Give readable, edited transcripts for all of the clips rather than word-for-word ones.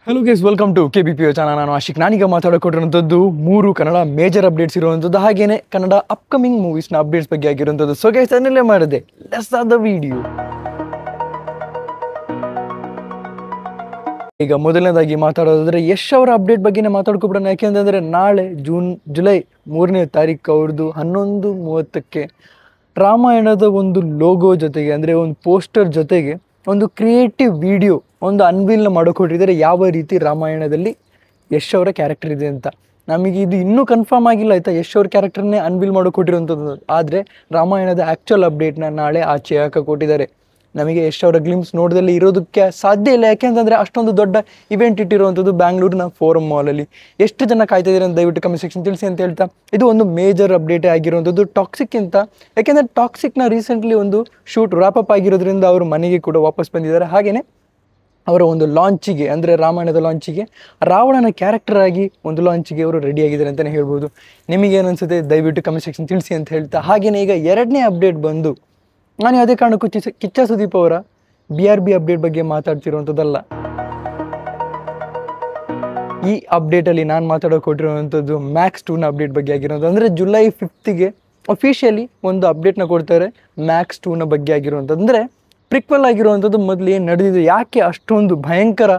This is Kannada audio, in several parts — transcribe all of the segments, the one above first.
Hello guys, welcome to KBPO channel. ನಾನು ಆಶಿಕ್. ನಾನೀಗ ಮಾತಾಡೋಕೊಟ್ಟಿರುವಂಥದ್ದು 3 ಕನ್ನಡ ಮೇಜರ್ ಅಪ್ಡೇಟ್ಸ್ ಇರುವಂಥದ್ದು, ಹಾಗೇನೆ ಕನ್ನಡ ಅಪ್ಕಮಿಂಗ್ ಮೂವೀಸ್ನ ಅಪ್ಡೇಟ್ಸ್ ಬಗ್ಗೆ ಆಗಿರುವಂಥದ್ದು. ಸೊ ಗೈಸ್, ಅದನ್ನೆಲ್ಲೇ ಮಾಡಿದೆ, ಲೆಟ್ಸ್ ಸ್ಟಾರ್ಟ್ ದ ವಿಡಿಯೋ. ಈಗ ಮೊದಲನೇದಾಗಿ ಮಾತಾಡೋದಾದ್ರೆ ಯಶ್ ಅವರ ಅಪ್ಡೇಟ್ ಬಗ್ಗೆನೇ ಮಾತಾಡ್ಕೊಬಿಡೋಣ. ಯಾಕೆಂತಂದರೆ ನಾಳೆ ಜುಲೈ 3ನೇ ತಾರೀಕು ಅವ್ರದ್ದು 11:30ಕ್ಕೆ ರಾಮಾಯಣದ ಒಂದು ಲೋಗೋ ಜೊತೆಗೆ, ಅಂದರೆ ಒಂದು ಪೋಸ್ಟರ್ ಜೊತೆಗೆ ಒಂದು ಕ್ರಿಯೇಟಿವ್ ವಿಡಿಯೋ ಒಂದು ಅನ್ವೀಲ್ನ ಮಾಡೋಕೊಟ್ಟಿದ್ದಾರೆ. ಯಾವ ರೀತಿ ರಾಮಾಯಣದಲ್ಲಿ ಯಶ್ ಅವರ ಕ್ಯಾರೆಕ್ಟರ್ ಇದೆ ಅಂತ. ನಮಗೆ ಇದು ಇನ್ನೂ ಕನ್ಫರ್ಮ್ ಆಗಿಲ್ಲ ಆಯಿತಾ, ಯಶ್ ಅವ್ರ ಕ್ಯಾರೆಕ್ಟರ್ನೇ ಅನ್ವೀಲ್ ಮಾಡೋಕೊಟ್ಟಿರುವಂಥದ್ದು. ಆದರೆ ರಾಮಾಯಣದ ಆ್ಯಕ್ಚುಯಲ್ ಅಪ್ಡೇಟ್ನ ನಾಳೆ ಆಚೆ ಹಾಕಿಕೊಟ್ಟಿದ್ದಾರೆ. ನಮಗೆ ಯಶ್ ಅವರ ಗ್ಲಿಮ್ಸ್ ನೋಡೋದಲ್ಲಿ ಇರೋದಕ್ಕೆ ಸಾಧ್ಯ ಇಲ್ಲ. ಯಾಕೆಂತಂದರೆ ಅಷ್ಟೊಂದು ದೊಡ್ಡ ಇವೆಂಟ್ ಇಟ್ಟಿರುವಂಥದ್ದು ಬ್ಯಾಂಗ್ಳೂರಿನ ಫೋರಮ್ ಮಾಲಲ್ಲಿ. ಎಷ್ಟು ಜನ ಕಾಯ್ತಿದ್ದೀರ ಅಂತ ದಯವಿಟ್ಟು ಕಮೆಂಟ್ ಸೆಕ್ಷನ್ ತಿಳಿಸಿ ಅಂತ ಹೇಳ್ತಾ, ಇದು ಒಂದು ಮೇಜರ್ ಅಪ್ಡೇಟೇ ಆಗಿರುವಂಥದ್ದು ಟಾಕ್ಸಿಕ್ಕಿಂತ. ಯಾಕೆಂದರೆ ಟಾಕ್ಸಿಕ್ನ ರೀಸೆಂಟ್ಲಿ ಒಂದು ಶೂಟ್ ರ್ಯಾಪಪ್ ಆಗಿರೋದ್ರಿಂದ ಅವರು ಮನೆಗೆ ಕೂಡ ವಾಪಸ್ ಬಂದಿದ್ದಾರೆ. ಹಾಗೆಯೇ ಅವರ ಒಂದು ಲಾಂಚಿಗೆ, ಅಂದರೆ ರಾಮಾಯಣದ ಲಾಂಚಿಗೆ ರಾವಣನ ಕ್ಯಾರೆಕ್ಟರ್ ಆಗಿ ಒಂದು ಲಾಂಚಿಗೆ ಅವರು ರೆಡಿಯಾಗಿದ್ದಾರೆ ಅಂತಲೇ ಹೇಳ್ಬೋದು. ನಿಮಗೇನು ಅನಿಸುತ್ತೆ ದಯವಿಟ್ಟು ಕಮೆಂಟ್ ಸೆಕ್ಷನ್ ತಿಳಿಸಿ ಅಂತ ಹೇಳ್ತಾ, ಹಾಗೆಯೇ ಈಗ ಎರಡನೇ ಅಪ್ಡೇಟ್ ಬಂದು, ನಾನು ಯಾವುದೇ ಕಾರಣಕ್ಕೂ ಕಿಚ್ಚ ಸುದೀಪ್ ಅವರ BRB ಅಪ್ಡೇಟ್ ಬಗ್ಗೆ ಮಾತಾಡ್ತಿರುವಂಥದ್ದಲ್ಲ. ಈ ಅಪ್ಡೇಟಲ್ಲಿ ನಾನು ಮಾತಾಡೋಕೊಟ್ಟಿರುವಂಥದ್ದು ಮ್ಯಾಕ್ಸ್ 2ನ ಅಪ್ಡೇಟ್ ಬಗ್ಗೆ ಆಗಿರೋದು. ಅಂದರೆ ಜುಲೈ 5ಗೆ ಅಫಿಷಿಯಲಿ ಒಂದು ಅಪ್ಡೇಟ್ನ ಕೊಡ್ತಾರೆ ಮ್ಯಾಕ್ಸ್ 2ನ ಬಗ್ಗೆ ಆಗಿರುವಂಥದ್ದು. ಅಂದರೆ ಪ್ರಿಕ್ವೆಲ್ ಆಗಿರುವಂಥದ್ದು ಮೊದಲು ಏನು ನಡೆದಿದೆ, ಯಾಕೆ ಅಷ್ಟೊಂದು ಭಯಂಕರ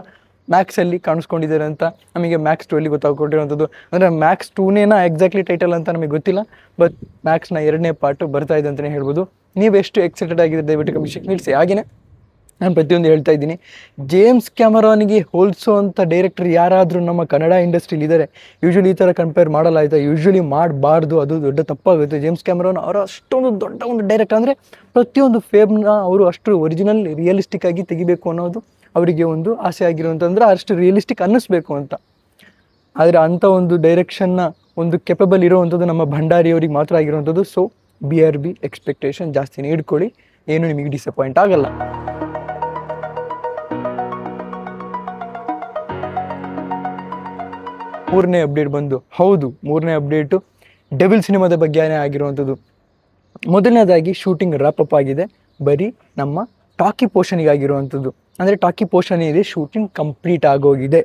ಮ್ಯಾಕ್ಸಲ್ಲಿ ಕಾಣಿಸ್ಕೊಂಡಿದ್ದಾರೆ ಅಂತ ನಮಗೆ ಮ್ಯಾಕ್ಸ್ 2 ಅಲ್ಲಿ ಗೊತ್ತಾಗ್ಕೊಟ್ಟಿರುವಂಥದ್ದು. ಅಂದರೆ ಮ್ಯಾಕ್ಸ್ 2ನೇನ ಎಕ್ಸಾಕ್ಟ್ಲಿ ಟೈಟಲ್ ಅಂತ ನಮಗೆ ಗೊತ್ತಿಲ್ಲ, ಬಟ್ ಮ್ಯಾಕ್ಸ್ನ 2ನೇ ಪಾರ್ಟ್ ಬರ್ತಾ ಇದೆ ಅಂತಲೇ ಹೇಳ್ಬೋದು. ನೀವು ಎಷ್ಟು ಎಕ್ಸೈಟೆಡ್ ಆಗಿದ್ರೆ ದಯವಿಟ್ಟು ಕಮೆಂಟ್ ತಿಳಿಸಿ. ಹಾಗೆಯೇ ನಾನು ಪ್ರತಿಯೊಂದು ಹೇಳ್ತಾ ಇದ್ದೀನಿ, ಜೇಮ್ಸ್ ಕ್ಯಾಮರಾನಿಗೆ ಹೋಲಿಸೋವಂಥ ಡೈರೆಕ್ಟರ್ ಯಾರಾದರೂ ನಮ್ಮ ಕನ್ನಡ ಇಂಡಸ್ಟ್ರಿಲಿ ಇದ್ದಾರೆ. ಯೂಶ್ವಲಿ ಈ ಥರ ಕಂಪೇರ್ ಮಾಡಲ್ಲ ಆಯಿತಾ, ಯೂಶ್ವಲಿ ಮಾಡಬಾರ್ದು, ಅದು ದೊಡ್ಡ ತಪ್ಪಾಗುತ್ತೆ. ಜೇಮ್ಸ್ ಕ್ಯಾಮರಾನ್ ಅವರು ಅಷ್ಟೊಂದು ದೊಡ್ಡ ಒಂದು ಡೈರೆಕ್ಟರ್, ಅಂದರೆ ಪ್ರತಿಯೊಂದು ಫೇಮ್ನ ಅವರು ಅಷ್ಟು ಒರಿಜಿನಲ್ ರಿಯಲಿಸ್ಟಿಕ್ ಆಗಿ ತೆಗಿಬೇಕು ಅನ್ನೋದು ಅವರಿಗೆ ಒಂದು ಆಸೆ ಆಗಿರುವಂಥದ್ದು, ಅಷ್ಟು ರಿಯಲಿಸ್ಟಿಕ್ ಅನ್ನಿಸ್ಬೇಕು ಅಂತ. ಆದರೆ ಅಂಥ ಒಂದು ಡೈರೆಕ್ಷನ್ನ ಒಂದು ಕೆಪಬಲ್ ಇರೋವಂಥದ್ದು ನಮ್ಮ ಭಂಡಾರಿಯವ್ರಿಗೆ ಮಾತ್ರ ಆಗಿರುವಂಥದ್ದು. ಸೊ BRB ಎಕ್ಸ್ಪೆಕ್ಟೇಷನ್ ಜಾಸ್ತಿನೇ ಇಟ್ಕೊಳ್ಳಿ, ಏನು ನಿಮಗೆ ಡಿಸಪಾಯಿಂಟ್ ಆಗಲ್ಲ. ಮೂರನೇ ಅಪ್ಡೇಟ್ ಬಂದು, ಹೌದು ಮೂರನೇ ಅಪ್ಡೇಟು ಡೆವಿಲ್ ಸಿನಿಮಾದ ಬಗ್ಗೆನೇ ಆಗಿರುವಂಥದ್ದು. ಮೊದಲನೇದಾಗಿ ಶೂಟಿಂಗ್ ರ್ಯಾಪಪ್ ಆಗಿದೆ, ಬರೀ ನಮ್ಮ ಟಾಕಿ ಪೋರ್ಷನಿಗೆ ಆಗಿರುವಂಥದ್ದು. ಅಂದರೆ ಟಾಕಿ ಪೋರ್ಷನ್ ಇದೆ, ಶೂಟಿಂಗ್ ಕಂಪ್ಲೀಟ್ ಆಗೋಗಿದೆ.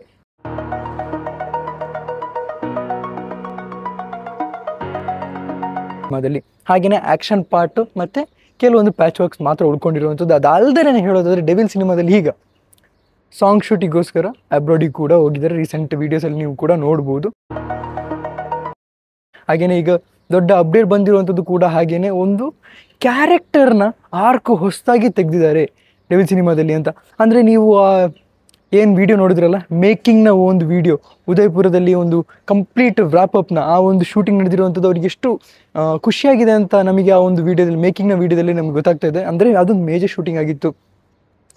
ಹಾಗೆಯೇ ಆ್ಯಕ್ಷನ್ ಪಾರ್ಟು ಮತ್ತು ಕೆಲವೊಂದು ಪ್ಯಾಚ್ ವರ್ಕ್ಸ್ ಮಾತ್ರ ಉಳ್ಕೊಂಡಿರುವಂಥದ್ದು. ಅದಲ್ಲದೆ ಹೇಳೋದಾದರೆ ಡೆವಿಲ್ ಸಿನಿಮಾದಲ್ಲಿ ಈಗ ಸಾಂಗ್ ಶೂಟಿಗೋಸ್ಕರ ಅಬ್ರಾಡಿಗೆ ಕೂಡ ಹೋಗಿದ್ದಾರೆ. ರೀಸೆಂಟ್ ವೀಡಿಯೋಸಲ್ಲಿ ನೀವು ಕೂಡ ನೋಡ್ಬೋದು. ಹಾಗೆಯೇ ಈಗ ದೊಡ್ಡ ಅಪ್ಡೇಟ್ ಬಂದಿರುವಂಥದ್ದು ಕೂಡ ಹಾಗೆಯೇ ಒಂದು ಕ್ಯಾರೆಕ್ಟರ್ನ ಆರ್ಕ್ ಹೊಸದಾಗಿ ತೆಗೆದಿದ್ದಾರೆ ಡೆವಿಲ್ ಸಿನಿಮಾದಲ್ಲಿ ಅಂತ. ಅಂದರೆ ನೀವು ಏನು ವಿಡಿಯೋ ನೋಡಿದ್ರಲ್ಲ, ಮೇಕಿಂಗ್ನ ಒಂದು ವಿಡಿಯೋ ಉದಯಪುರದಲ್ಲಿ ಒಂದು ಕಂಪ್ಲೀಟ್ ವ್ರಾಪಪ್ನ ಆ ಒಂದು ಶೂಟಿಂಗ್ ನಡೆದಿರುವಂಥದ್ದು ಅವ್ರಿಗೆ ಎಷ್ಟು ಖುಷಿಯಾಗಿದೆ ಅಂತ ನಮಗೆ ಆ ಒಂದು ವೀಡಿಯೋದಲ್ಲಿ, ಮೇಕಿಂಗ್ನ ವೀಡಿಯೋದಲ್ಲಿ ನಮ್ಗೆ ಗೊತ್ತಾಗ್ತಾ ಇದೆ. ಅಂದರೆ ಅದೊಂದು ಮೇಜರ್ ಶೂಟಿಂಗ್ ಆಗಿತ್ತು,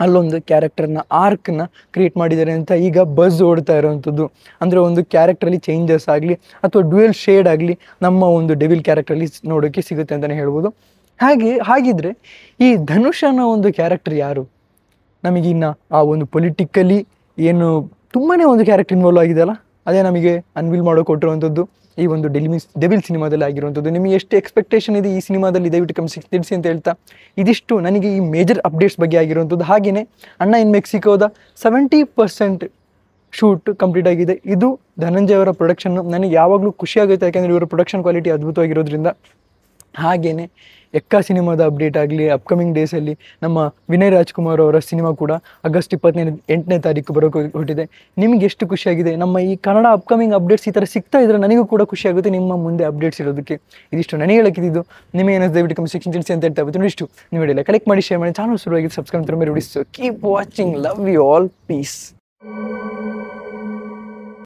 ಅಲ್ಲೊಂದು ಕ್ಯಾರೆಕ್ಟರ್ನ ಆರ್ಕ್ನ ಕ್ರಿಯೇಟ್ ಮಾಡಿದ್ದಾರೆ ಅಂತ ಈಗ ಬಸ್ ಓಡ್ತಾ ಇರೋವಂಥದ್ದು. ಅಂದರೆ ಒಂದು ಕ್ಯಾರೆಕ್ಟ್ರಲ್ಲಿ ಚೇಂಜಸ್ ಆಗಲಿ ಅಥವಾ ಡ್ಯುಯಲ್ ಶೇಡ್ ಆಗಲಿ ನಮ್ಮ ಒಂದು ಡೆವಿಲ್ ಕ್ಯಾರೆಕ್ಟ್ರಲ್ಲಿ ನೋಡೋಕ್ಕೆ ಸಿಗುತ್ತೆ ಅಂತಲೇ ಹೇಳ್ಬೋದು. ಹಾಗಿದ್ರೆ ಈ ಧನುಷನ ಒಂದು ಕ್ಯಾರೆಕ್ಟರ್ ಯಾರು? ನಮಗಿನ್ನು ಆ ಒಂದು ಪೊಲಿಟಿಕಲಿ ಏನು ತುಂಬಾ ಒಂದು ಕ್ಯಾರೆಕ್ಟರ್ ಇನ್ವಾಲ್ವ್ ಆಗಿದೆಯಲ್ಲ, ಅದೇ ನಮಗೆ ಅನ್ವೀಲ್ ಮಾಡೋಕೊಟ್ಟಿರುವಂಥದ್ದು ಈ ಒಂದು ಡೆವಿಲ್ ಸಿನಿಮಾದಲ್ಲಿ ಆಗಿರುವಂಥದ್ದು. ನಿಮಗೆ ಎಷ್ಟು ಎಕ್ಸ್ಪೆಕ್ಟೇಷನ್ ಇದೆ ಈ ಸಿನಿಮಾದಲ್ಲಿ ದಯವಿಟ್ಟು ಕಮೆಂಟ್ ತಿಳಿಸಿ ಅಂತ ಹೇಳ್ತಾ, ಇದಿಷ್ಟು ನನಗೆ ಈ ಮೇಜರ್ ಅಪ್ಡೇಟ್ಸ್ ಬಗ್ಗೆ ಆಗಿರುವಂಥದ್ದು. ಹಾಗೆಯೇ ಅಣ್ಣ ಇನ್ ಮೆಕ್ಸಿಕೋದ 70% ಶೂಟ್ ಕಂಪ್ಲೀಟ್ ಆಗಿದೆ. ಇದು ಧನಂಜಯ ಅವರ ಪ್ರೊಡಕ್ಷನ್ನು. ನನಗೆ ಯಾವಾಗಲೂ ಖುಷಿಯಾಗುತ್ತೆ, ಯಾಕೆಂದರೆ ಇವರ ಪ್ರೊಡಕ್ಷನ್ ಕ್ವಾಲಿಟಿ ಅದ್ಭುತವಾಗಿರೋದ್ರಿಂದ. ಹಾಗೆಯೇ ಎಕ್ಕ ಸಿನಿಮಾದ ಅಪ್ಡೇಟ್ ಆಗಲಿ, ಅಪ್ಕಮಿಂಗ್ ಡೇಸಲ್ಲಿ ನಮ್ಮ ವಿನಯ್ ರಾಜ್ಕುಮಾರ್ ಅವರ ಸಿನಿಮಾ ಕೂಡ ಆಗಸ್ಟ್ 28ನೇ ತಾರೀಕು ಹೊರಟಿದೆ. ನಿಮಗೆ ಎಷ್ಟು ಖುಷಿಯಾಗಿದೆ ನಮ್ಮ ಈ ಕನ್ನಡ ಅಪ್ಕಮಿಂಗ್ ಅಪ್ಡೇಟ್ಸ್ ಈ ಥರ ಸಿಗ್ತಾ ಇದ್ದರೆ ನನಗೂ ಕೂಡ ಖುಷಿಯಾಗುತ್ತೆ ನಿಮ್ಮ ಮುಂದೆ ಅಪ್ಡೇಟ್ಸ್ ಇರೋದಕ್ಕೆ. ಇದಿಷ್ಟು ನನಗೆ ಹೇಳಕ್ಕಿದ್ದು. ನಿಮಗೆ ದಯವಿಟ್ಟು ಕಮೆಂಟ್ ಸೆಕ್ಷನ್ ತಿಳಿಸಿ ಅಂತ ಹೇಳ್ತಾ ಇತ್ತು. ಇಷ್ಟು ನೀವು ವಿಡಿಯೋಲ್ಲ ಕಲೆಕ್ಟ್ ಮಾಡಿ, ಶೇರ್ ಮಾಡಿ, ಚಾನಲ್ ಶುರುವಾಗಿ ಸಬ್ಸ್ಕ್ರೈಬ್ ಮಾಡಿ. Keep watching, love you all, piece.